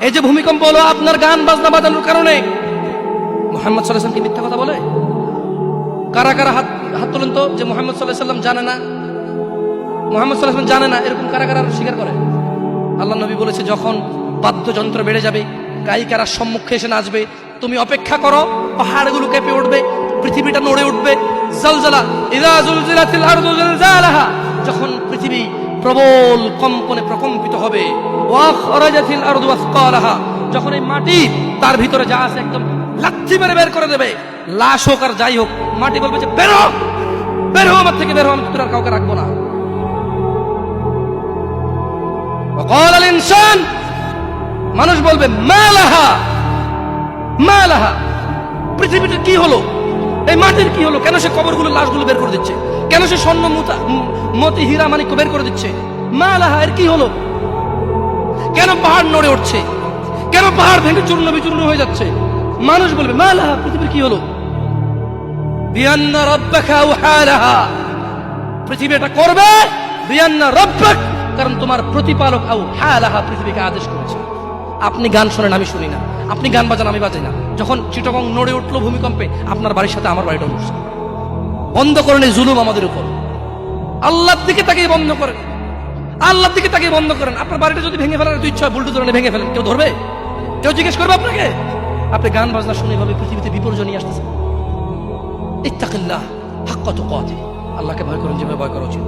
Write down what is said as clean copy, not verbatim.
এই যে ভূমিকম্প হলো আপনার গান বাজনা বাজানোর কারণে। মুহাম্মদ সাল্লাল্লাহু আলাইহি ওয়াসাল্লাম কি মিথ্যা কথা বলে? কারা কারা হাত তোলেন তো যে মুহাম্মদ সাল্লাল্লাহু আলাইহি ওয়াসাল্লাম জানে না, মুহাম্মদ সাল্লাল্লাহু আলাইহি ওয়াসাল্লাম জানে না, এরকম কারা কারা স্বীকার করে? আল্লাহ নবী বলেছে, যখন বাদ্যযন্ত্র বেড়ে যাবে, গায়িকারা সম্মুখে এসে নাচবে, তুমি অপেক্ষা করো, পাহাড়গুলো কেঁপে উঠবে, পৃথিবীটা নড়ে উঠবে। জালজালা ইযা জুলজিলাতিল আরদু জিলজালাহা, যখন পৃথিবী প্রবল কম্পনে প্রকম্পিত হবে। ওয়া খরাজাতিল আরদু আসকালাহা, যখন এই মাটি তার ভিতরে যা আছে একদম লাথি মেরে বের করে দেবে, লাশ হোক আর যাই হোক, মাটি বলবে যে বের হও, বের হও আমার থেকে, বের হও, আমি তোর আর কাউকে রাখবো না। وقال الانسان, মানুষ বলবে মালাহা মালাহা, পৃথিবীটা কি হলো, এই মাটির কি হলো, কেন সে কবরগুলো লাশগুলো বের করে দিচ্ছে, কেন সে স্বর্ণ মতি হীরা মানিক্য বের করে দিচ্ছে, মালাহা, এর কি হলো, কেন পাহাড় নড়ে উঠছে, কেন পাহাড় ভেঙে চূর্ণ বিচূর্ণ হয়ে যাচ্ছে। মানুষ বলবে মালাহা, পৃথিবীর কি হলো, বিআন্না রাব্বাকা আওহালাহা, পৃথিবী এটা করবে, বিআন্না রাব্বাক, কারণ তোমার প্রতিপালক আওহালাহা, পৃথিবীকে আদেশ করেছে। আপনি গান শোনেন, আমি শুনি না, আপনি গান বাজান, আমি বাজাই না। যখন চিটাগং নড়ে উঠলো ভূমিকম্পে, আপনার বাড়ির সাথে আমার বাড়িটা উঠছে। বন্ধ করেন এই জুলুম আমাদের উপর, আল্লাহর দিকে তাকিয়ে বন্ধ করেন, আল্লাহর দিকে তাকিয়ে বন্ধ করেন। আপনার বাড়িটা যদি ভেঙে ফেলার ইচ্ছা হয়, বুলডোজার এনে ভেঙে ফেলেন, কেউ ধরবে? কেউ জিজ্ঞেস করবে আপনাকে? আপনি গান বাজনা শুনে ভাবে পৃথিবীতে বিপর্যয় নিয়ে আসতেছে। ইত্তাকিল্লাহ হাক্কা তুকাতিহ, আল্লাহকে ভয় করেন যেভাবে ভয় করা উচিত।